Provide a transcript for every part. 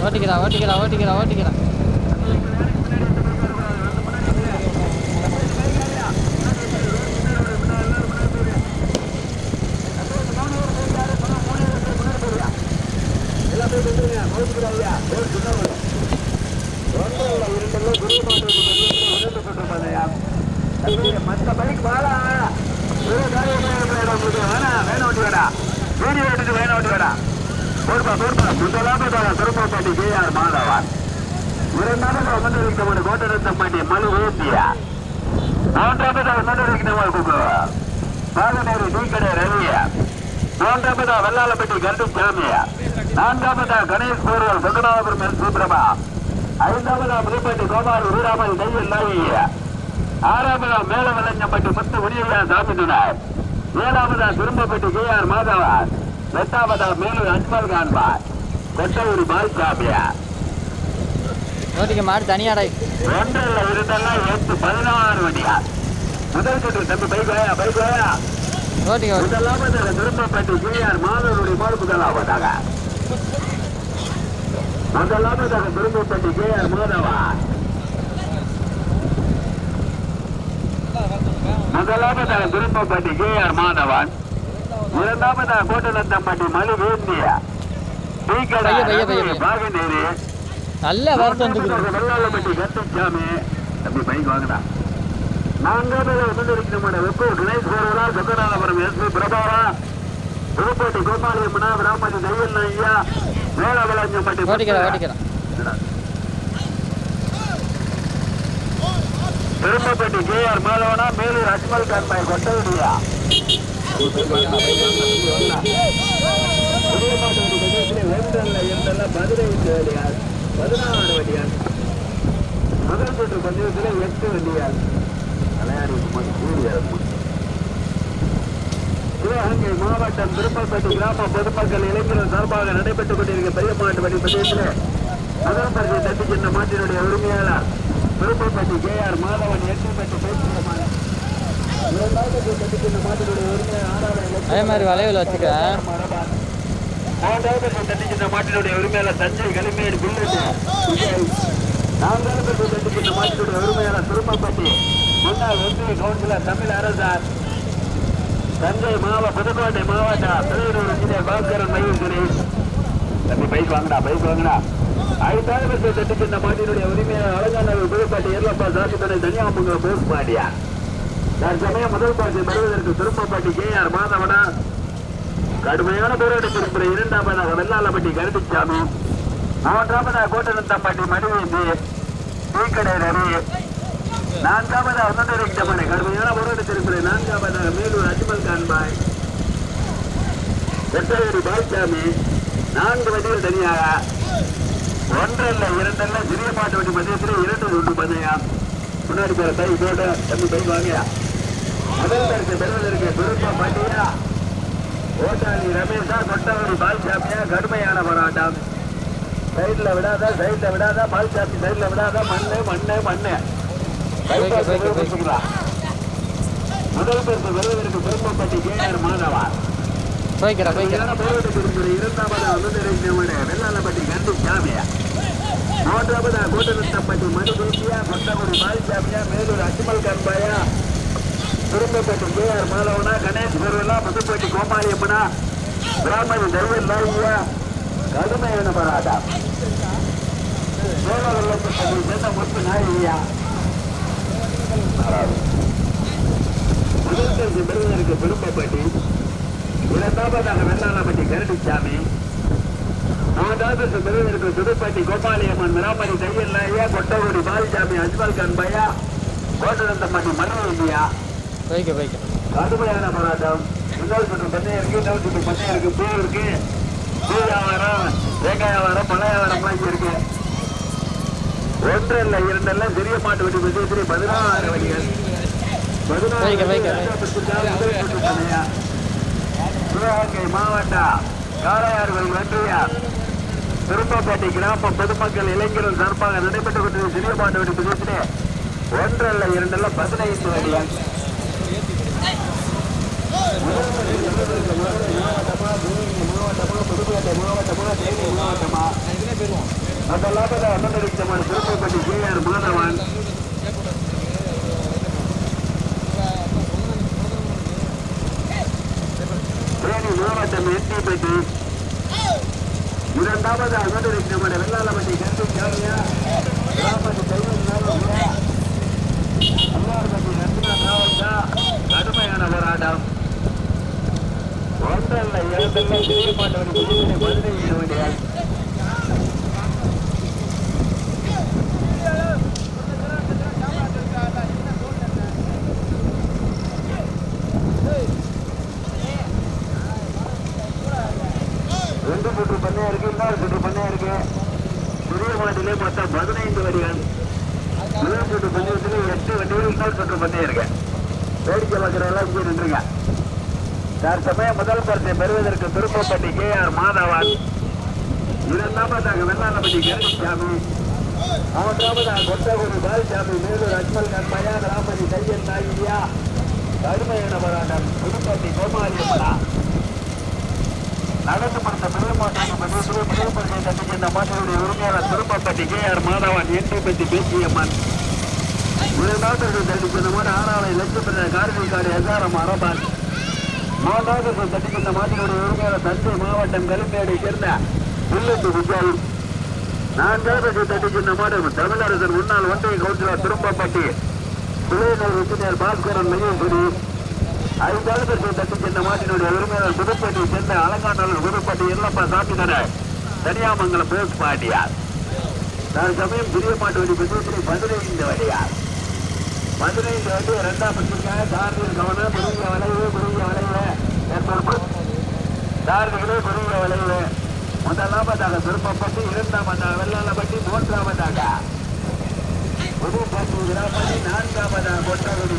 ஓட்டிக்கிறா ஓட்டிக்கிறா ஓட்டிக்கிறா ஓட்டிக்கிறா. மற்ற பைக் வாழா வீடியோ எடுத்து வேணும் ஓட்டி வேடா பொறுப்பா பொறுப்பா முதலாவதாக திருப்பப்பட்டி கேஆர் மாதவன், இரண்டாவதாக முன்னறிவிக்கப்பட்ட கோட்டரத்தம்பட்டி மலு வேந்தியா, மூன்றாவதாக முன்னறிவிக்கப்பட்ட பாகனேரி டீக்கடை ரவியா, மூன்றாவதாக வெள்ளாளப்பட்டி கண்டு சாமியா, நான்காவதாக கணேஷ் போர்வல் சொக்கநாதபுரம் என் சுப்ரபா, ஐந்தாவதாக புதுப்பட்டி கோபால் வீராமல் கையில் நாயியா, ஆறாவதாக மேல விளைஞ்சப்பட்டி முத்து உரியையா சாமி துணாய், ஏழாவதாக திரும்பப்பட்டி கேஆர் மாதவன், எட்டாவதாக மேலூர் அஜ்மல் கான்பார், கொட்டூர் பால் சாமியா. ஓட்டிக்க மாடு தனியாடை ஒன்றில் இருந்தெல்லாம் 8-16 வண்டியா. முதல் கட்டு தம்பி பைக் வாயா பைக் வாயா. ஓட்டிக்க முதலாவதாக திரும்பப்பட்டி கேஆர் மாதவனுடைய மாடு முதலாவதாக திரும்பப்பட்டி கேஆர் மாதவா, முதலாவதாக திரும்பப்பட்டி கேஆர் மாதவன், இரண்டாவதாக கோட்டநத்தம்பட்டி மலு வேந்தியா, பாகநேரி நல்ல வார்த்தை வெள்ளாளப்பட்டி கட்டுச்சாமி தம்பி பைக் வாங்கடா. நான்காவதாக முன்னிறுத்தமான வெப்பூர் கணேஷ் போர்வலா சொக்கநாதபுரம் எஸ் பிரபாரா, புதுப்பட்டி கோபாலியம்மனா பிராமதி தையல் ஐயா, மேல விளைஞ்சப்பட்டி திரும்பப்பட்டி கேஆர் மாதவனா, மேலூர் அஜ்மல் கான்பாய் கொட்டவடியா. மதுரை 16 வண்டியால், முதல் சுற்று பந்தயத்தில் 8 வண்டியால் சிவகங்கை மாவட்டம் திருப்பப்பட்டி கிராம பொதுமக்கள் இளைஞர்கள் சார்பாக நடைபெற்றுக் கொண்டிருக்க பெரிய மாட்டு வண்டி பந்தயத்தில் முதல் பரிசை தட்டி சென்ற மாட்டினுடைய உரிமையாளர் திருப்பப்பட்டி கேஆர் மாதவன் 8 பெற்று பேசுகிறமான மாட்டினுடைய உரிமையாளர் அதே மாதிரி வளைவில் வச்சுக்க. மாட்டினுடைய உரிமையாளர் தஞ்சை களிமேடு புல்லட், நான்காவது மாட்டினுடைய உரிமையாளர் திருப்பப்பட்டி முன்னாள் ஒன்றிய கவுன்சிலர் தமிழ் அரசார், தஞ்சை புதுக்கோட்டை மாவட்டம் திருவள்ளூர் இன்ஜினியர் பாஸ்கரன் மயூர் சுரேஷ் தம்பி பைக் வாங்கடா பைக் வாங்கடா. ஐந்தாவது தட்டுக்கின்ற மாட்டினுடைய உரிமையாளர் அலங்காநல்லூர் புதுப்பட்டி எல்லப்பா சாசிபனை தனியாமுங்க போஸ் பாடியா. தற்சமயம் முதல் பாட்டி பெறுவதற்கு திருப்பப்பட்டி கேஆர் மாதவனா, கடுமையான போராட்டத்திற்கு இரண்டாவதாக வெள்ளாளப்பட்டி கருப்பிச்சாமி, மூன்றாவதாக கோட்டநத்தம்பட்டி மணிவேந்தி டீக்கடை ரவி, நான்காவதாக முன்னறிவிக்கப்பட்ட கடுமையான போராட்டத்திற்கு நான்காவதாக மேலூர் அஜ்மல் கான்பாய், கொட்டூர் பால்சாமி. 4 வண்டிகள் தனியாக, ஒன்றல்ல இரண்டல்ல சிறிய மாட்டு வண்டி மத்தியத்தில் 2 சுற்று பந்தயம். முன்னாடி போற பைக் போட்டு தம்பி பைக் வாங்கியா. முதல் பரிசு பெறுவதற்கு திருப்பப்பட்டியா, ஓட்டாளி ரமேஷா, கொட்டவரி பால்சாமியா. கடுமையான போராட்டம். சைட்ல விடாத பால்சாமி சைட்ல விடாத. மண்ணு மண்ணு மண்ணு. முதல் பரிசு பெறுவதற்கு திருப்பப்பட்டி கேஆர் மாதவா, வெள்ளாளப்பட்டி கண்டு சாமியா, மூன்றாவதா கோட்டநத்தம்பட்டி மணிவேந்தியா, கொட்டகுடி பால்சாமியா, மேலூர் அஜ்மல் கான்பாயா, திரும்பப்பட்டி கேஆர் மாதவனா, கணேஷ் பெருவலா, புதுப்பட்டி கோபாலியம்மனா, பிராமதி தையல் நாயியா. கடுமையான போராட்டம். முத்து நாயியா. முதல் பரிசு பெறுவதற்கு திரும்பப்பட்டி, இரண்டாவதாக வெள்ளாளப்பட்டி கருடிச்சாமி, மூன்றாவது பெறுவதற்கு புதுப்பட்டி கோபாலியம்மன், மிராமணி தையல் நாயா, கொட்டகுடி பால்சாமி, அஜ்மல் கான்பாயா, கோட்டநத்தம்பட்டி மணிவேந்தியா. கடுமையான போராட்டம். முதல் சுற்று பண்ணையம் இருக்கு, இன்னொரு சுற்று பண்ணையம் இருக்கு, பூ இருக்கு, பூ வியாபாரம், தேங்காய் வியாபாரம், பழ வியாபாரம்லாம் இங்க இருக்கு. ஒன்றல்ல இரண்டல்ல சிறிய மாட்டு வண்டி பந்தயத்தில் 16 வண்டிகள். 16 சிவகங்கை மாவட்டம் காரையாறுகள் ஒன்றியம் திருப்பப்பட்டி கிராம பொதுமக்கள் இளைஞர்கள் சார்பாக நடைபெற்றுக் கொண்டிருந்த சிறிய மாட்டு வண்டி பந்தயத்திலே ஒன்றல்ல இரண்டல்ல 15 வண்டிகள். புதுக்கோட்டை மாவட்டமா தேனி மாவட்டமா அதெல்லாம் அண்ணன் திருப்பதி கேஆர் மாதவன் தேனி மாவட்டம் எட்டிப்பட்டி இரண்டாவது அகோதரிக்கப்பட்ட வெள்ளாளப்பட்டி கருத்து ஜாமியா ராமதி தைவன் அம்மாவட்டி ரத்னா நாவல்தா கடுமையான போராட்டம் ஒன்றல்ல இரண்டல்ல தெரியமாட்டவன் புதுவினை மதுரை வேண்டியால் ரெண்டு சுற்று பண்ணையா இருக்கு இன்னொரு சுற்று பண்ணையா இருக்கு புதிய மாட்டிலே மொத்தம் 15 வண்டிகள் முதல் சுற்று பந்தயத்திலே 8 வண்டிகள் இன்னொரு சுற்று பந்தயம் இருக்கு வேடிக்கை பார்க்கிறவெல்லாம் இங்கே நின்றுங்க தற்சமயம் முதல் பரிசை பெறுவதற்கு திருப்பப்பட்டி கேஆர் மாதவன் இரண்டாவதாக வெள்ளாளப்பட்டி கருணசாமி மூன்றாவதாக கொட்டகுடி பால்சாமி மேலூர் அஜ்மல் கண்மயா ராமதி தையன் நாயியா கடுமையான போராட்டம் புதுப்பட்டி கோமாரியம்மனா நடந்து படுத்த பெருமாட்டான முதல் பரிசை தட்டி சென்ற மாட்டினுடைய உரிமையாளர் திருப்பப்பட்டி கேஆர் மாதவன் எட்டிப்பட்டி பேசியம்மன் இரண்டாவது தட்டி சென்ற மாட்டு ஆறாவை லட்சம் கார்த்திகாடு எஸ்ஆர்எம் அரபான் மூன்றாவது தட்டி சென்ற மாட்டினுடைய உரிமையாளர் தஞ்சை மாவட்டம் கருப்பேடை சேர்ந்த புல்லட்டு விஜய் நான்காவது தட்டி சென்ற மாடு தமிழரசன் முன்னாள் ஒன்றிய கவுன்சிலர் திருப்பப்பட்டி துறையினர் உறுப்பினர் பாஸ்கரன் மையங்குடி ஐந்தாவது தட்டி சென்ற மாட்டினுடைய உரிமையாளர் புதுப்பட்டி சேர்ந்த அலங்காநல்லூர் புதுப்பட்டி எல்லப்பா சாமிதர தனியாமங்கலம் போஸ் பாட்டியார் தற்சமயம் புதிய மாட்டு வண்டி பற்றி 15 வண்டியார் 15 வண்டி இரண்டாம் பட்சத்துக்காக தார்மீர் கவனம் குறுகிய வளைவு தார்மீர்களே குறுகிய வளைவு முதலாவதாக திருப்பப்பட்டி இரண்டாவதாக வெள்ளாளப்பட்டி மூன்றாவதாக புதுப்பட்டி விராப்பட்டி நான்காவதாக கொட்டகுடி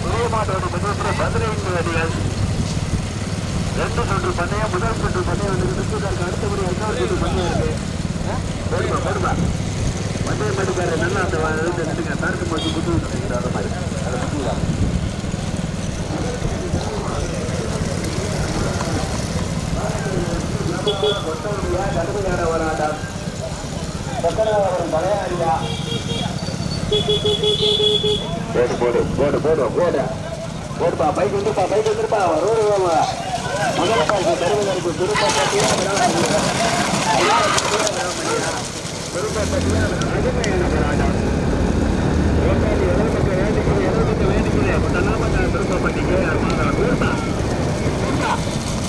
புதிய மாட்டோட பந்தயத்தில் 15 வண்டிகள் ரெண்டு சுற்று பந்தயம் முதல் சுற்று பந்தயம் வந்து அடுத்தபடி இன்னொரு சுற்று பந்தயம் இருக்கு போடுமா பந்தயம் மட்டுக்கார நல்லா அந்த நின்றுங்க தடுத்து மட்டும் புது அந்த மாதிரி அதை புரியுதான் கொட்டவடியா கடுமையான போராட்டம் கொட்டவரும் மலையாளியா போடுப்பா பைக் வந்துருப்பா ரோடு முதல் பாய்க்கு தருவதற்கு திருப்பப்பட்டியா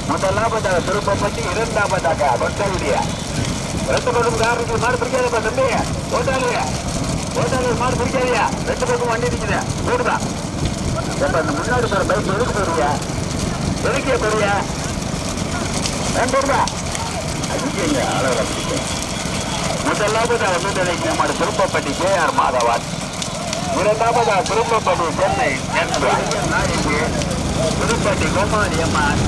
முதலாவதாக திருப்பப்பட்டி இரண்டாவதாக கொட்டவடியா ரெண்டு பக்கம் காரணத்துக்கு மாடு பிடிக்காதப்பா தம்பி ஓட்டாளர் மாடு பிடிக்காதியா ரெண்டு பக்கம் வண்டி நிற்குது போடுதா அந்த முன்னாடி போற பைக் எதுக்கு போறியா எதுக்கே போறியா போடுதா அளவில் பிடிக்க முதலாவதாக வந்து மாடு திருப்பப்பட்டி கேஆர் மாதவன் இரண்டாவதாக திருப்பப்பட்டி சென்னை நாயகி புதுப்பட்டி கோமாரியம்மன்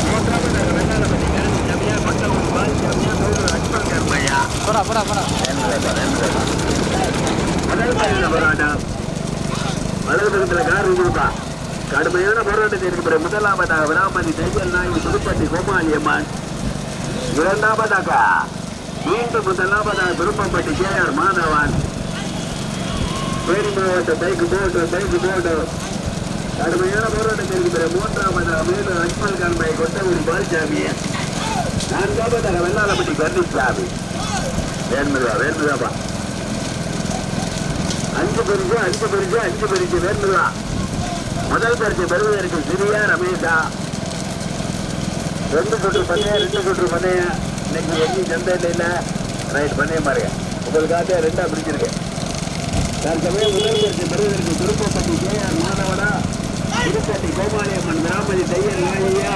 மூன்றாவதாக வெள்ளாளப்பட்டி கருணசாமியா கொட்டகுடி பால்சாமியா மேலூர் அஜ்மல் கண்மயா முதல் பரிசு போராட்டம் வலதுபக்கத்தில் கார் இருப்பா கடுமையான போராட்டத்தை இருக்கிற முதலாவதாக விராமதி தையல் நாயகி புதுப்பட்டி கோமாரியம்மன் இரண்டாவதாக மீண்டும் முதலாவதாக திருப்பப்பட்டி கேஆர் மாதவன் தேனி மாவட்ட பைக்கு போட்டு கடுமையான போராட்டத்தை இருக்கிற மூன்றாவதாக மேலூர் அஜ்மல் கண்மயை கொட்டகுடி பால்சாமி நான்காவதாக வெள்ளாளப்பட்டி கருணசாமி வேணுதாப்பா 5 பரிசு வேணுதா முதல் பரிசு பெறுவதற்கு சிறியா ரமேஷா ரெண்டு சுற்று பண்ணையா இன்னைக்கு எங்கேயும் சந்தையில் இல்லை ரைட் பண்ணைய பாருங்க உங்களுக்காக ரெண்டா பிடிச்சிருக்கேன் தற்சமயம் முதல் பரிசு பெறுவதற்கு திருப்பப்பட்டி கேஆர் மாதவனா புதுப்பட்டி கோமாரியம்மன் ராமதி தையல் நாயையா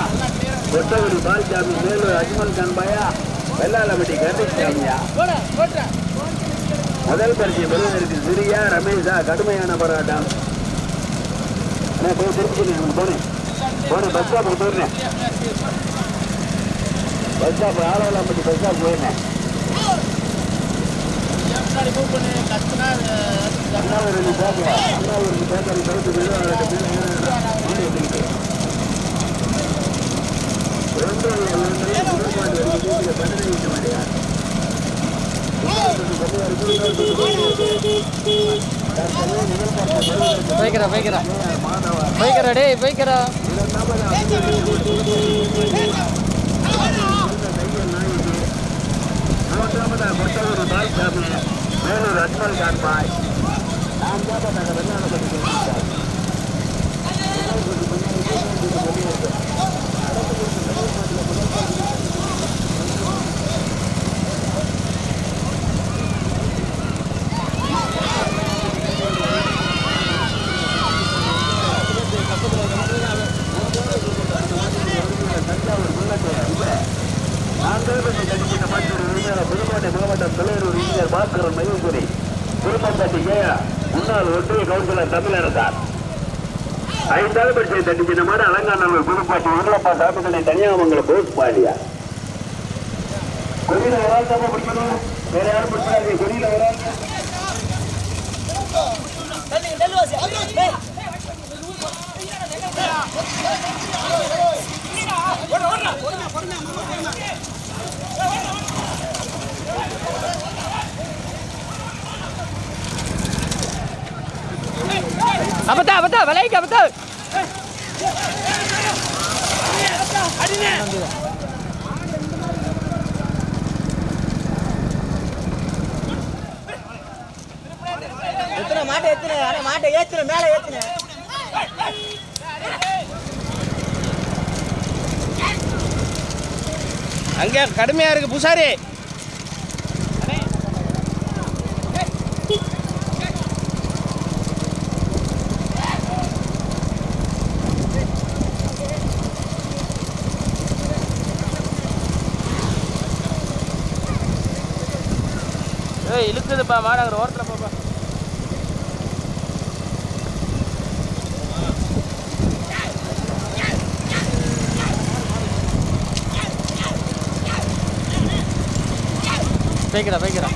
கொட்டகுடி பால்சாமி மேலூர் அஜ்மல் கண்பாயா வெள்ளாளப்பட்டி கருணசாமியா முதல் பரிசு பெறுவதற்கு சிறியா ரமேஷா கடுமையான போராட்டம் போய் திருப்பி போனேன் பஸ் ஸ்டாப்புக்கு போயிருந்தேன் பஸ் ஸ்டாப் ஆளாளப்பட்டி பஸ் ஸ்டாப் போயிருந்தேன் போய்க்கிறா போய்க்கிறா போய்க்கிறா டேய் போய்க்கிறா. வேலூர் அஜ்மல் கான்பாய் புதுக்கோட்டை மாவட்டம் தலைவர் இளைஞர் பாஸ்கரன் மயூசுரி குருமம்பட்டி முன்னாள் ஒன்றிய கவுன்சிலர் தமிழரசார் 5வது பரிசை தட்டிச்சின மாதிரி அலங்காநல்லூர் புதுக்கோட்டை உருளப்பா சாப்பிட்டனை தனியாமங்கலம் போஸ் பாண்டியா. கொடியில ஒரு ஆள் தான் பிடிக்கணும், வேற யாரும் பிடிச்சாரு. கொடியில ஒரு ஆள் betul betul balik ke betul. எத்தனை மாட்டை ஏத்துன அட மாட்டை ஏத்துன மேல ஏத்துன அங்க கடுமையா இருக்கு பூசாரி. இழுக்குதுப்பா மாடாங்கிற ஓரத்தில் போப்பா. போய்க்கிறா போய்க்கிறா.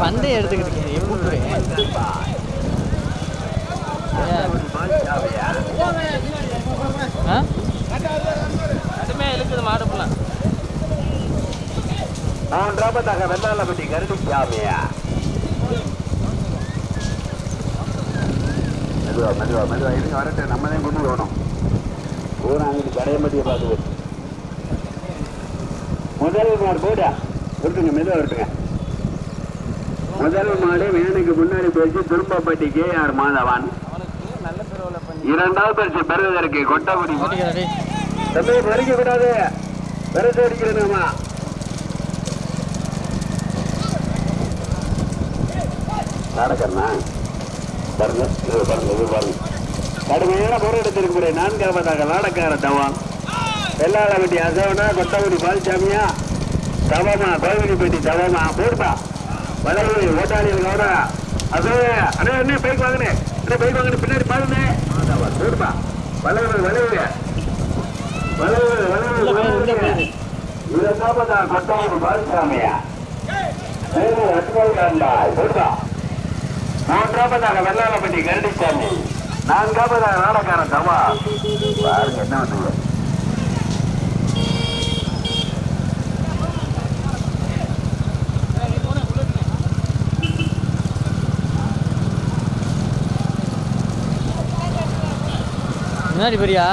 பந்தே எடுத்துக்கிட்டு இழுக்குது மாடுப்பலாம். 3வது வெள்ளாளப்பட்டி கருடிக்காமையா. மெதுவா மெதுவா மெதுவா இருங்க வரட்டு, நம்ம தான் கொண்டு போகணும். அங்கிட்டு கடையம்பட்டியை பார்த்து முதல் மாடு போடா விட்டுங்க, மெதுவா விட்டுங்க. முதல் மாடு வேனுக்கு முன்னாடி போயிடுச்சு திரும்பப்பட்டி KR மாதவன். 2வது பரிசு பெறுவதற்கு கொட்டகுடி தம்பி மறிக்க கூடாது, பெருசு அடிக்கிறேன். நடக்கண்ணா பாருங்க, இது பாருங்க, இது பாருங்க. கடுமையான பொருள் எடுத்திருக்க 4வது நாடக்கார தவம் வெள்ளாளப்பட்டி அசவனா கொட்டகுடி பால்சாமியா தவமா கோவிலிப்பட்டி தவமா போடுப்பா வளைவு ஓட்டாளிகள் கவரா அது அண்ணே அண்ணே பைக் வாங்கினே அண்ணே பைக் வாங்கினே பின்னாடி பாருங்க போடுப்பா வளைவு வளைவு வளைவு வளைவு 2வது கொட்டகுடி பால்சாமியா அஜ்மல் கான்பாய் போடுப்பா. 3வது வெள்ளாளப்பட்டி கருடிசாமி. 4வது நாடக்கார தவா பாருங்க என்ன வந்து முன்னாடி பெரியா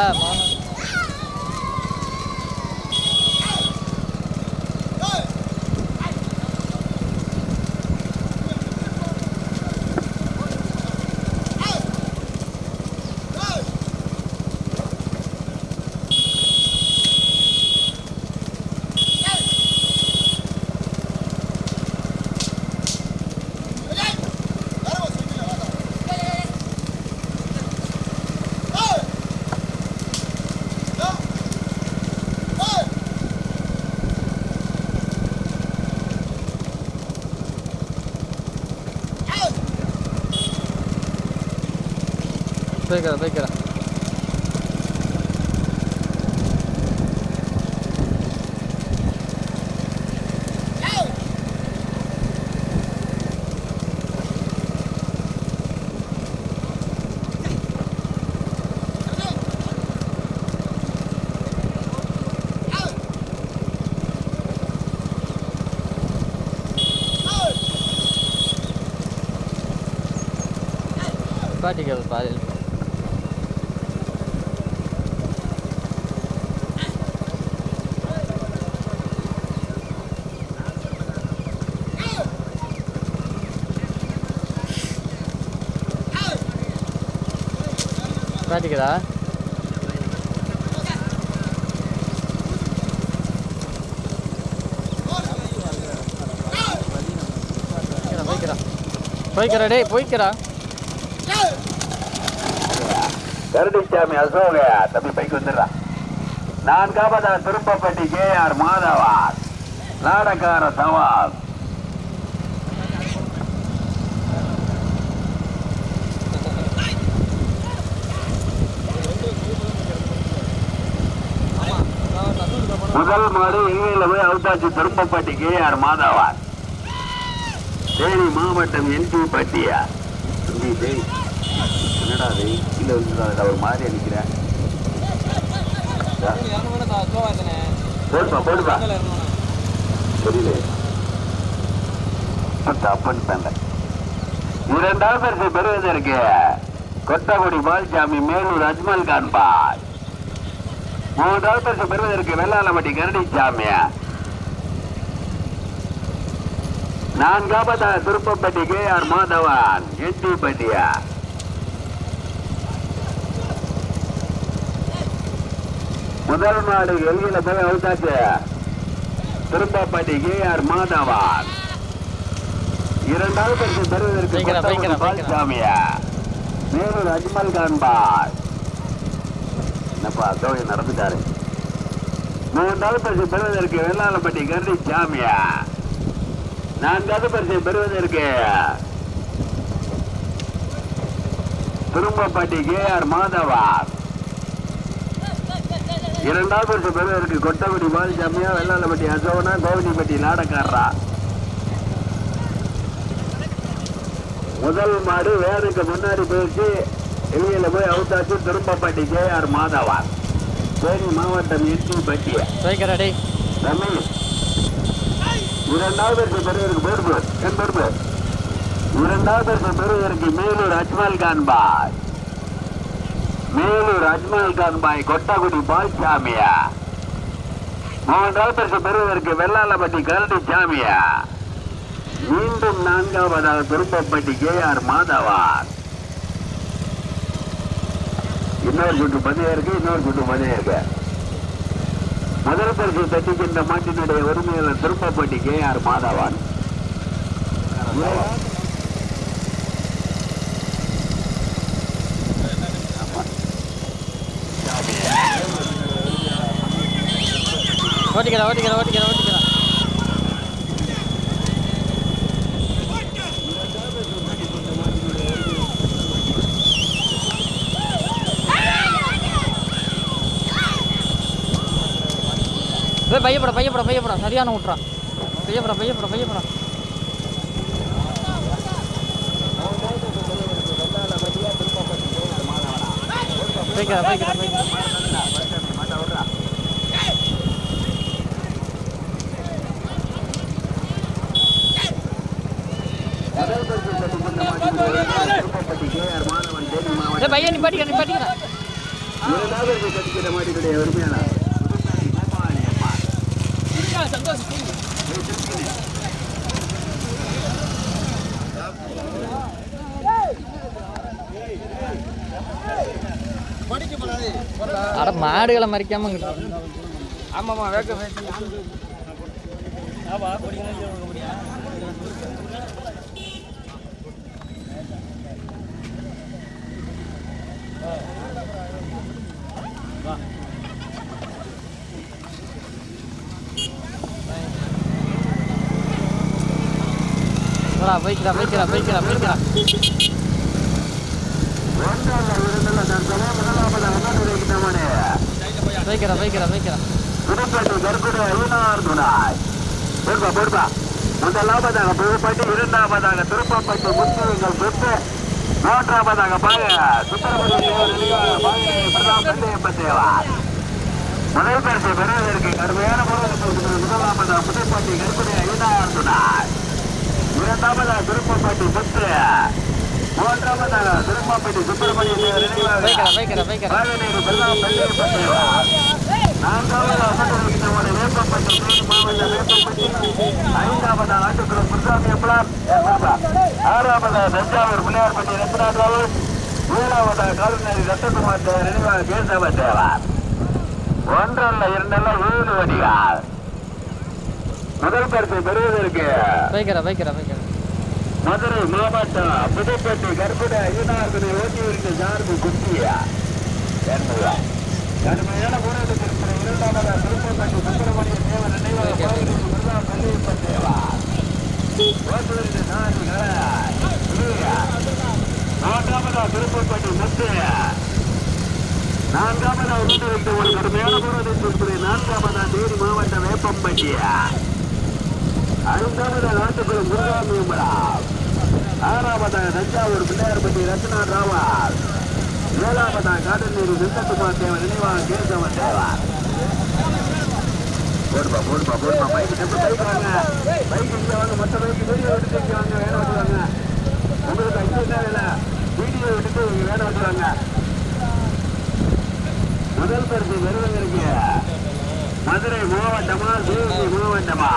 போய்க்கிறா பாட்டிக்கிறது பாதியில் பாட்டிக்கிறா போய்க்கிறா டேய் போய்க்கிறா கருடிச்சாமி அசோக தம்பி பைக்கு வந்துடுறா. 4வது திருப்பப்பட்டி KR மாதவா நாடகார சவால். முதல் மாடு இலங்கையில் போய் அவுட்டாச்சு. திருப்பப்பட்டி KR மாதவா தேனி மாவட்டம் NT பட்டியா. என்னடா அது கீழே வந்து ஒரு மாதிரி அடிக்கிறேன். போடுப்பா புரியல. இரண்டாவது பரிசு பெறுவதற்கு கொட்டகுடி பால்சாமி மேலூர் அஜ்மல் கான் பால். 3வது பரிசு பெறுவதற்கு வெள்ளாளப்பட்டி கரடிச்சாமி. 4வது திருப்பப்பட்டி KR மாதவன் NT பட்டியா. முதல் நாடு எல்கையில போய் அவுத்தாச்சு. திருப்பப்பட்டி KR மாதவன். 2வது பரிசு பெறுவதற்கு பால்சாமியா மேலூர் அஜ்மல் கான் பால். என்னப்பா அசோகி நடந்துட்டாரு. 3வது பரிசு பெறுவதற்கு வெள்ளாளப்பட்டி கரடி சாமியா. 4வது பரிசு பெறுவதற்கு திரும்பப்பட்டி KR மாதவன். 2வது பரிசு பெறுவதற்கு கொட்டகுடி பால்சாமியா வெள்ளாளப்பட்டி அசோகனா கோவிலிப்பட்டி நாடக்காரரா. முதல் மாடு வேனுக்கு முன்னாடி போயிடுச்சு. எல்கையில போய் அவுத்தாச்சு. திரும்பப்பட்டி KR மாதவன் தேனி மாவட்டம் NT பட்டியா. தமிழ் 2வது பரிசு பெறுவதற்கு பொறுப்பு. 2வது பரிசு பெறுவதற்கு மேலூர் அஜ்மல் கான் பாய். மேலூர் அஜ்மல் கான் பாய் கொட்டகுடி பால்சாமியா. 3வது பரிசு பெறுவதற்கு வெள்ளாளப்பட்டி கரடி சாமியா. மீண்டும் 4வது திருப்பப்பட்டி KR மாதவன். இன்னொரு சுட்டு பதியா இருக்கு. முதல் பரிசு தட்டிக்கின்ற மாட்டினுடைய உரிமையாளர் திருப்பப்பட்டி KR மாதவன். ஓட்டிக்கிறா பையப்படா சரியான விட்டுறான். பையப்படா போய்க்கிறா. பையன் நிப்பாட்டிக்கிறா. அட மாடுகளை மறிக்காம ஆமாமா வேக போய்க்கிறா வைக்கிறா புதுப்பட்டி கற்குடி ஐநாறு துணாய் போடுப்பா முதலாவதாக புதுப்பட்டி இரண்டாவதாக திருப்பப்பட்டி முத்துவங்கள் சொத்து மூன்றாவதாக பாக சுப்பிரமணியப்பத்தேவா முதல் பரிசு பெறுவதற்கு கடுமையான முதலாவதாக புதுப்பட்டி கற்குடி ஐநாறு துணாய் இரண்டாவதாக திருப்பப்பட்டி முத்து மூன்றாவதாக திருப்பப்பட்டி சுப்பிரமணிய ஐந்தாவது ஆட்டுக்குளம் முருகாமி அப்பலாம் ஆறாவது தஞ்சாவூர் பிள்ளையார்பட்டி ரத்னாராவு ஏழாவது கால்நடை ரத்தகுமார் நினைவாக கேசவ தேவார் ஒன்றல்ல இரண்டல்ல 7 வடிகால் முதல் பரிசை பெறுவதற்கு மதுரை மாவட்டம் புதுப்பட்டி கற்புட ஐநாறு ஓட்டியிருக்க சார்பு குட்டியா கடுமையான போராட்டத்திற்கு இரண்டாவது திருப்பப்பட்டி சுப்பிரமணிய தேவர் நினைவாக தேவா நான்காவதா திருப்பப்பட்டி முத்து நான்காவதா ஊட்டியிருக்க ஒரு கடுமையான போராட்டத்திற்கு நான்காவதா தேனி மாவட்டம் வேப்பம்பட்டியா ஐந்தாவது நாட்டுக்குளம் முருகாமி ஆறாவதாக தஞ்சாவூர் பிள்ளையார்பட்டி ரத்னா ராவால் ஏழாவதாக காடநீர் விந்தகுமார் தேவன் நினைவாக கேசவ தேவார் போடுப்பா பைக்கு தப்பு பைக் வாங்க பைக் இங்கே வாங்க மற்ற பைக்கு வீடியோ எடுத்து இங்கே வாங்க வேலை வச்சுவாங்க உங்களுக்கு அங்கே இல்லை வீடியோ எடுத்து இங்கே வேலை வச்சுவாங்க முதல் பரிசு பெறுவதற்கு மதுரை மாவட்டமா சிவகங்கை மாவட்டமா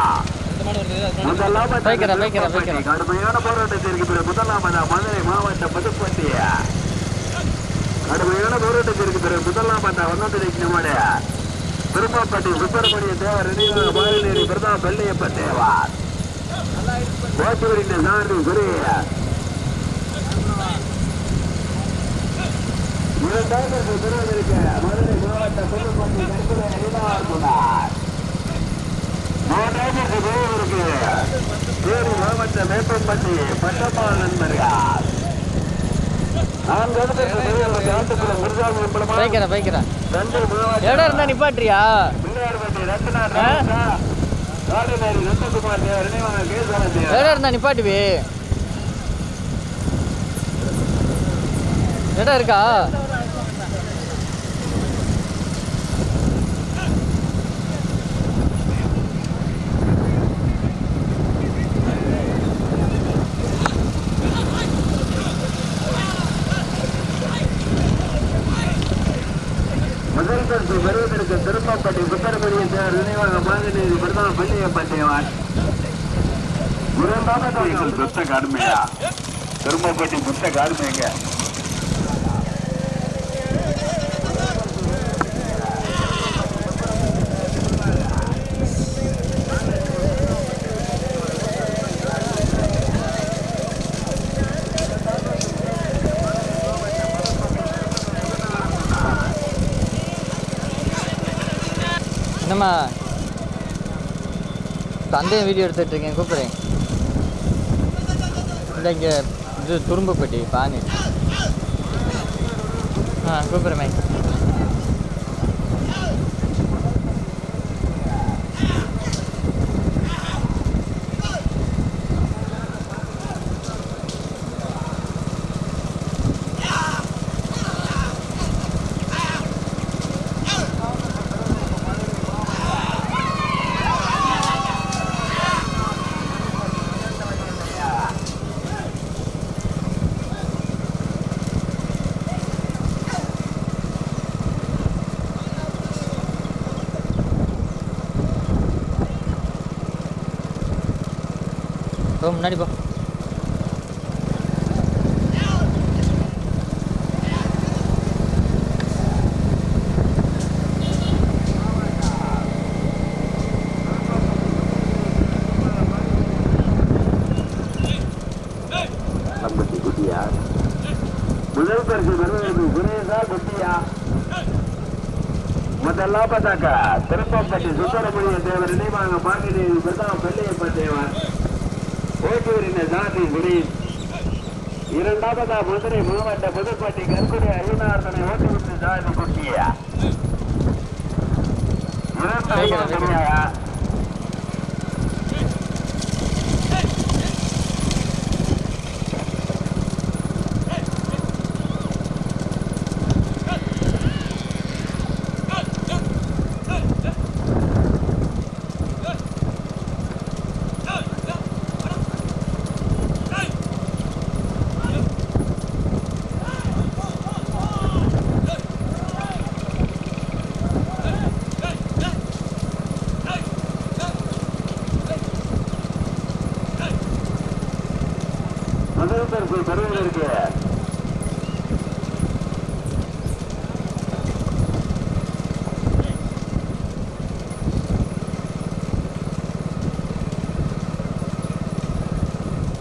கடுமையான போராட்டத்திற்கு பிறகு முதலாவதா மதுரை மாவட்டம் புதுப்பட்டி கடுமையான போராட்டத்திற்கு பிறகு முதலாவதா வண்ணத்திரைக்கு திருப்பப்பட்டி சுப்பிரமணிய தேவர் நினைவாக பாலினேரி பிரதாப் வெள்ளையப்ப தேவார் ஓட்டுவரின் சார்பு குரிய இரண்டாவது பெறுவதற்கு மதுரை மாவட்டம் புதுப்பட்டி கற்புரை ஐநாறு மூன்றாவது பெறுவதற்கு தேனி மாவட்டம் வேப்பம்பட்டி பட்டம்மாள் நண்பர்கள் இடம் இருந்தா நிப்பாட்டியா இடம் இருந்தா நிப்பாட்டுவே இடம் இருக்கா வருவதற்கு திருப்பப்பட்டி சுப்பிரமணிய தேவர் நினைவாக பாகநேரி பிரதாப் வெள்ளையப்ப தேவார் இரண்டாவது சுத்த காடுமையா திருப்பப்பட்டி சுத்த காடுமைங்க என்னம்மா தந்தையும் வீடியோ எடுத்துகிட்டு இருக்கேன் கூப்பிட்றேன் இல்லை இங்கே இது துரும்புப்பட்டி பானி கூப்பிட்றேன் முன்னாடி போ முதல் பரிசு பெறுவதற்கு குரேசா குட்டியா முதலாவதாக திருப்பப்பட்டி சுப்பிரமணிய தேவர் நினைவாக பாகநேரி பிரதாப் வெள்ளையப்ப தேவர் ஓட்டுவரின் சாதி குடி இரண்டாவதா மதுரை மாவட்ட புதுக்கோட்டை கற்குடி ஐயனார்தனை ஓட்டுவிட்டு சாதி குட்டியா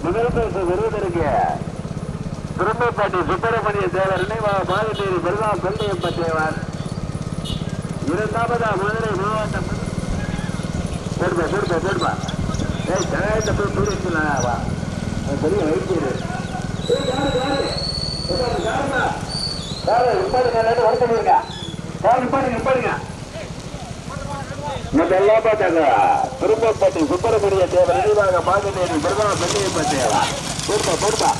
முதல்வருக்கு பெறுவதற்கு திரும்பப்பாட்டி சுப்பிரமணிய தேவர் நினைவாக பாகத்தேரி பெருமாள் கொள்ளையப்ப தேவர் இரண்டாவதா மதுரை மாவட்டம் போடுப்பா ஜனத்தை போய் கூடியிருக்கா பெரிய வைத்தியர் திரும்பப்பட்டி சுப்பிரமணிய தேவர் நினைவாக பாகத்தேரி பெருமாள் கொள்ளையப்ப தேவர் போடுப்பா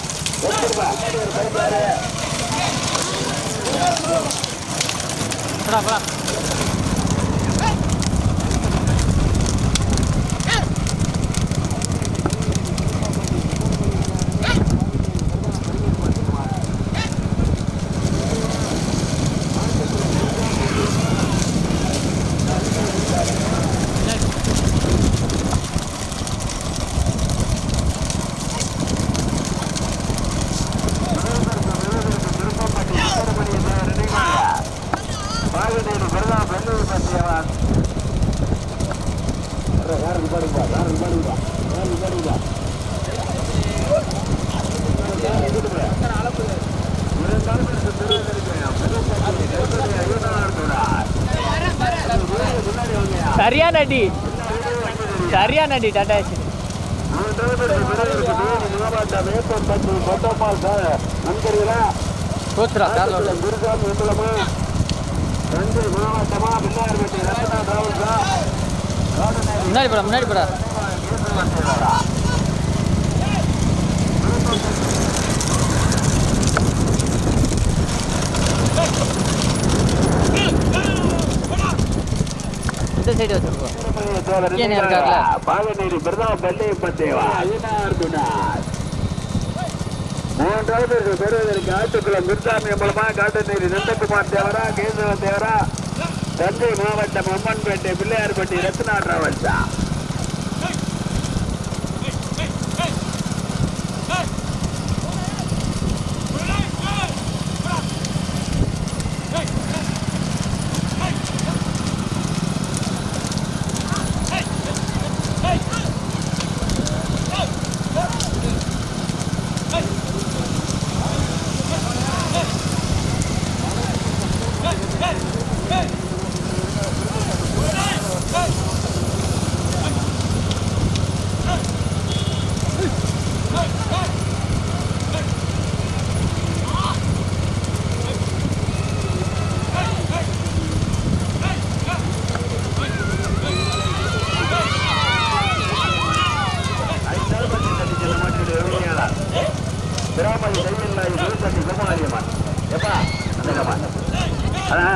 சரியானடி டாடா முன்னாடி போடா இந்த சைடு வச்சிருக்கோம் பாகநேரி பிரதாப் கொள்ளையப்ப தேவா மூன்றாவது பெறுவதற்கு ஆட்டுக்குளம் குருசாமி மூலமா காட்டநேரி நந்தகுமார் தேவரா கேசவ தேவரா தஞ்சை மாவட்டம் அம்மன்பேட்டை பிள்ளையார்பட்டி ரத்னா டிராவல்ஸா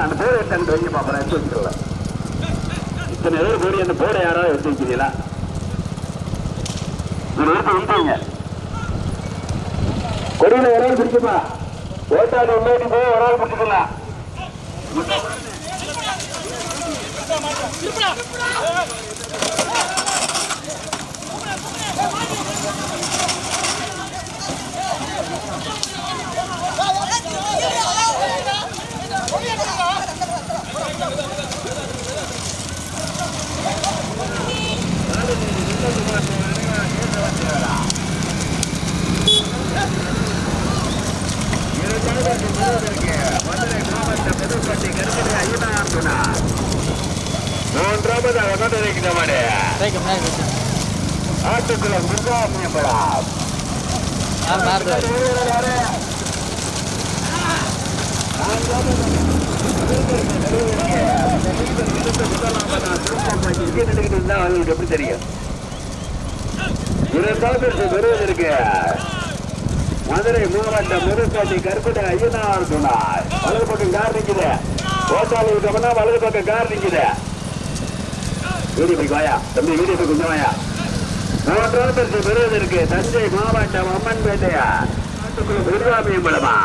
அந்த போர்டு எடுத்து வைக்க பாப்பறேன் எடுத்து வச்சுக்கலாம் இத்தனை பேர் போய் அந்த போர்டை யாராவது எடுத்து வைக்கிறீங்களா எடுத்து வைப்பீங்க கொடியில ஒரு ஆள் பிடிக்குமா ஓட்டாடு முன்னாடி போய் ஒரு ஆள் பிடிச்சிக்கலாம் மூன்றாவது ஆட்டுக்குளம் குருசாமியம்பலம் மாறுது அவங்களுக்கு எப்படி தெரியும்? இரண்டாவது பெறுவதற்கு மதுரை மாவட்டம் முருகாட்டி கருப்பட்டை ஐயனார் சொன்னார். வலது பக்கம் கார் நிக்குது. ஓட்டாளி இருக்கா வலது பக்கம் கார் நிக்குது. வீடியோக்கு வாயா தம்பி, வீடியோக்கு கொஞ்சம் வாயா. மூன்றாவது பெறுவதற்கு தஞ்சை மாவட்டம் அம்மன்பேட்டையா விருதாமியம்பலமா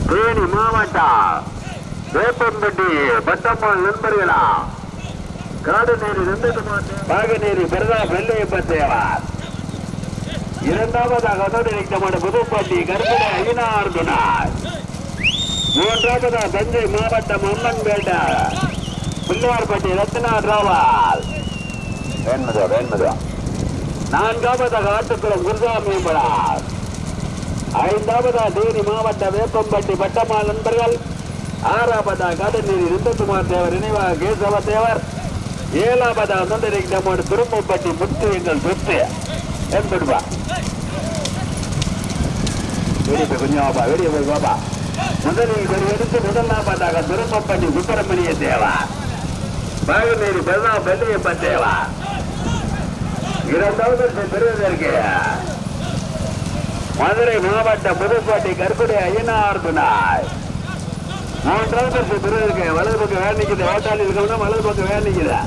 தேனி மாவட்டம் வேப்பம்பட்டி பட்டம்மாள் நண்பர்களா காடுநேரி பாகநேரி பிரதா வெள்ளையப்ப தேவார். இரண்டாவதாக வந்தோடு புதுப்பட்டி கருப்படை ஐயனார் துணார். மூன்றாவதாக தஞ்சை மாவட்டம் அம்மன்பேட்டை பிள்ளையார்பட்டி ரத்னா ராவால் வேண்மதோ. நான்காவதாக ஆட்டுக்குளம் குருசாமியம்பலார். ஐந்தாவதாக தேனி மாவட்ட வேப்பம்பட்டி பட்டம்மாள் நண்பர்கள். ஆறாவதாக காடுநேரி நிந்தகுமார் தேவர் நினைவாக கேசவ தேவர். ஏழாவதாக வந்தோடு திரும்பப்பட்டி முத்து எங்கள் சொத்து என்பதுவா. வெளியே போய் கொஞ்சம் வாப்பா, வெளியே போய் வாப்பா. முதலில் எடுத்து முதலாவதாக திரும்பப்பட்டி சுப்பிரமணிய தேவா பாகநேரி பிரதா வெள்ளையப்ப தேவா. இரண்டாவது பெறுவதற்கு மதுரை மாவட்டம் புதுக்கோட்டை கருப்படை ஐயனார் துணாய். மூன்றாவது பெறுவதற்கு வலது பக்கம் வேலை நிற்குது. ஓட்டாளி இருக்கணும்னா வலது பக்கம் வேலை நிற்குது.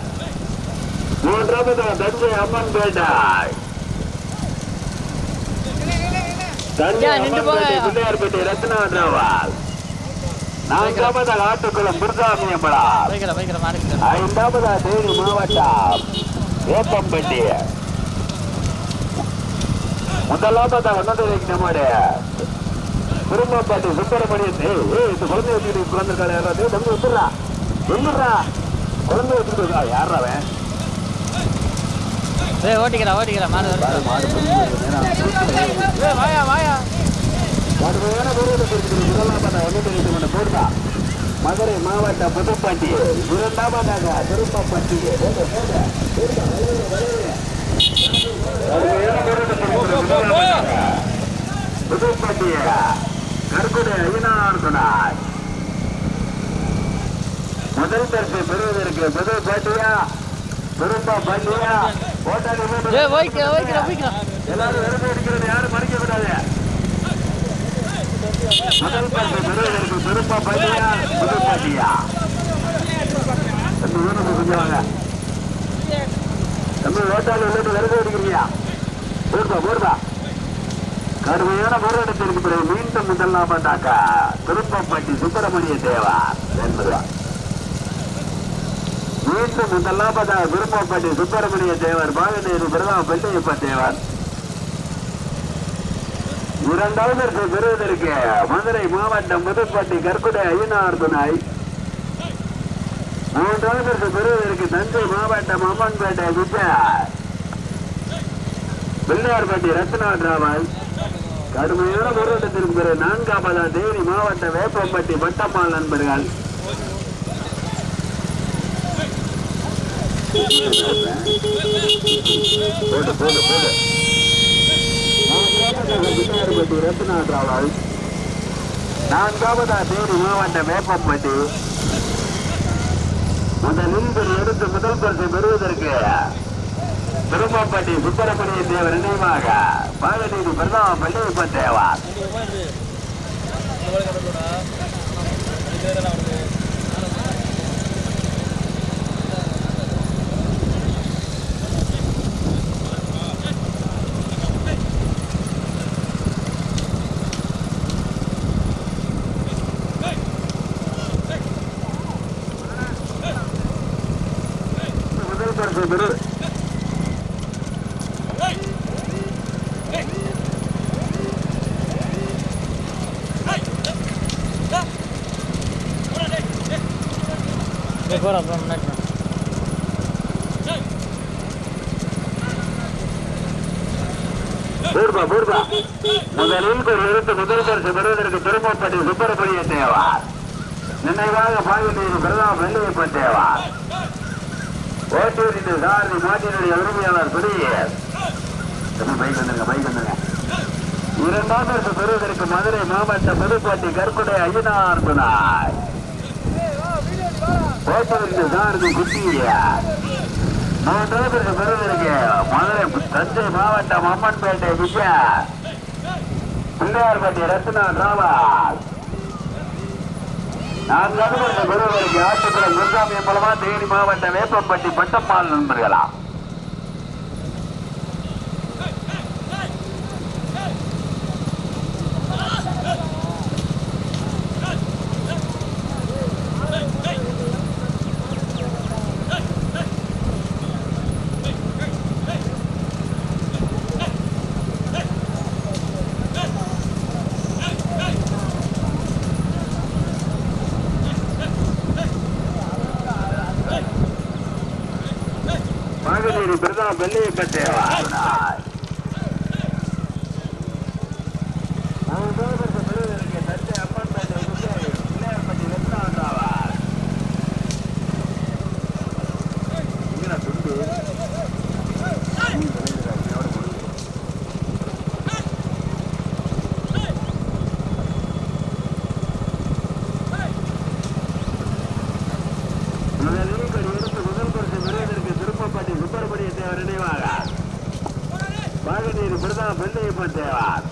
மூன்றாவது தஞ்சை அம்மன் பேட்டாய் பிள்ளையார்பட்டி ரத்னா ராவால். நான்காவதாக ஆட்டுக்குளம் முருகாமியம்பலார். ஐந்தாவதாக தேனி மாவட்டம் வேப்பம்பட்டி. முதலாவதாக நம்முடைய திரும்பப்பட்டி சுப்பிரமணியன். இந்த குழந்தை வச்சுட்டு குழந்தைக்கால யாராவது தம்பி வந்துடுறா வந்துடுறா குழந்தை வச்சுட்டு யாராவன் ஓட்டிக்கிறா மாடு வாயா வாயா போடுதா. மதுரை மாவட்டம் புதுப்பட்டி. இரண்டாவதாக திரும்பப்பட்டி புதுப்பட்டிய கருக்குடை ஐயனார் துணார். முதல் பரிசு பெறுவதற்கு புதுப்பட்டியா திரும்பப்பட்டியா ஓட்டாளி எல்லாரும் விரும்பி இருக்கிறது யாரும் மறைக்க கூடாது. முதல் பரிசு பெறுவதற்கு திரும்பப்பட்டியா புதுப்பட்டியா கொஞ்சம் தம்பி ஓட்டாளி உள்ளது விரும்பி இருக்கிறீங்க போடுதா. கடுமையான போராட்டத்திற்கு பிறகு மீண்டும் முதலாவதாக திரும்பப்பட்டி சுப்பிரமணிய தேவா என்பதுவா. மீண்டும் முதலாவதாக திரும்பப்பட்டி சுப்பிரமணிய தேவர் பாகநேரி பிரதா வெள்ளையப்ப தேவர். இரண்டாவது பெறுவதற்கு மதுரை மாவட்டம் புதுப்பட்டி கற்குடை ஐயனார் துணை. மூன்றாவது பெறுவதற்கு தஞ்சை மாவட்டம் அம்மன்பேட்டை விஜய் பிள்ளையார்பட்டி ரத்னா டிராவல். கடுமையான போராட்டத்திற்கு பிறகு நான்காவதா தேனி மாவட்ட வேப்பம்பட்டி பட்டம்மாள் நண்பர்கள். பிள்ளையார்பட்டி ரத்னா டிராவல். நான்காவதா தேனி மாவட்ட வேப்பம்பட்டி. முதலில் எடுத்து முதல் பரிசை பெறுவதற்கு திரும்பப்பட்டி சுப்பிரமணிய தேவர் நினைவாக பாகநேரி பிரதா வெள்ளையப்ப தேவார். முதல் பரிசை பெறு பூர்வா. முதலில் எடுத்து முதல் பரிசு பெறுவதற்கு திரும்பப்பட்டி சுப்பிரமணிய தேவார் நினைவாக பாகநேரி பிரதா வெள்ளையப்ப தேவார். ஓட்டூரின் சாரதி மாட்டினுடைய உரிமையாளர் பெரிய பைக் வந்துருங்க இரண்டாம் பரிசு பெறுவதற்கு மதுரை மாவட்ட புதுக்கோட்டை கற்குடை ஐயனார் துணாய் ஓட்டவிற்கு சார்பு குட்டியா. மூன்றாம் பரிசு பெறுவதற்கு மதுரை தஞ்சை மாவட்டம் அம்மன்பேட்டை விஜயா பிள்ளையார்பட்டி ரத்னா டிராவல். நான்காவது பரிசு பெறுவதற்கு ஆட்டுக்குளம் குருசாமி மூலமா தேனி மாவட்ட வேப்பம்பட்டி பட்டம்மாள் நண்பர்களா. மகளிர் பிரதம வெள்ளையப்பட்டே தஞ்சை அம்மன்பேட்டை பிள்ளையார்பட்டி வெள்ளாண்டாவார் துண்டு மகளிர் பிரதம வெள்ளையப்பட்டேவார்.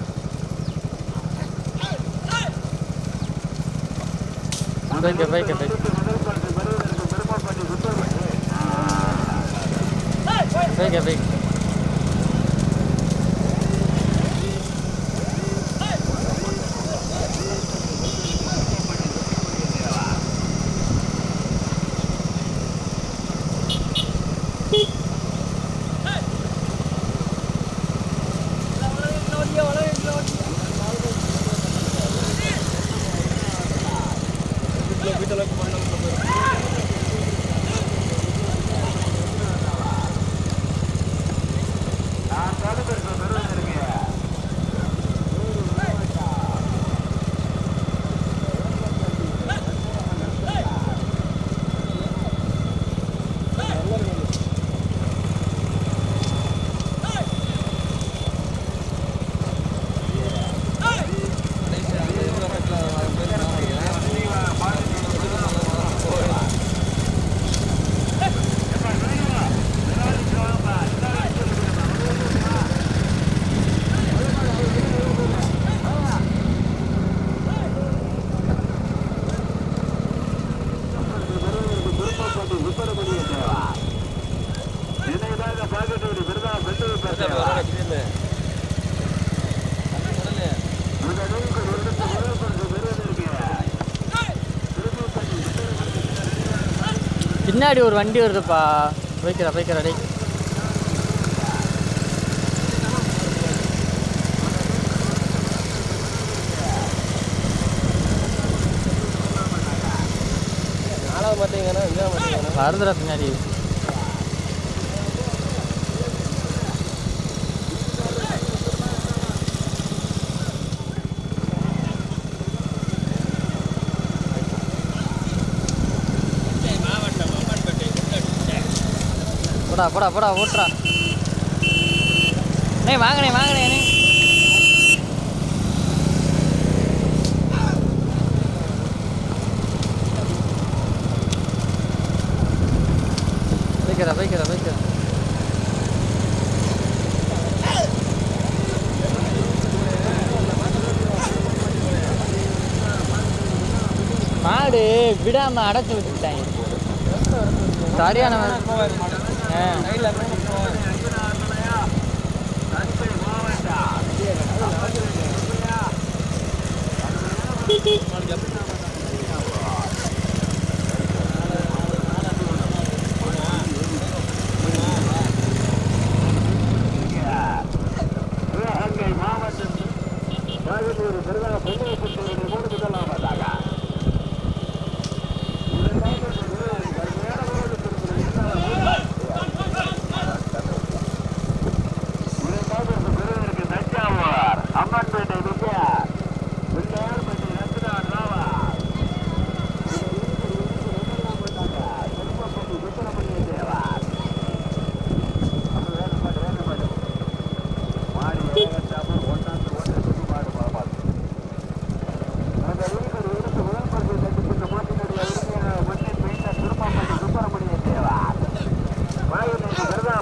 பின்னாடி ஒரு வண்டி வருதுப்பா. போய்க்கிறா டேய். வருதுடா பின்னாடி. போடா ஓட்டுறா. வாங்கினே வைக்கிறா. மாடு விடாம அடைச்சு விட்டுட்டாங்க. சரியான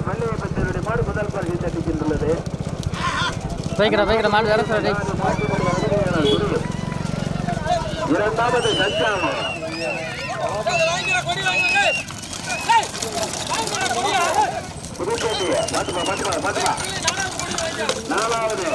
வெள்ளையப்பட்டனுடைய மாடு முதல் பரிசை தட்டிக்கின்றது. பைக்கிற மாடு வேற சார். இரண்டாவது சஞ்சாரம் புதுக்கோட்டை. நாலாவது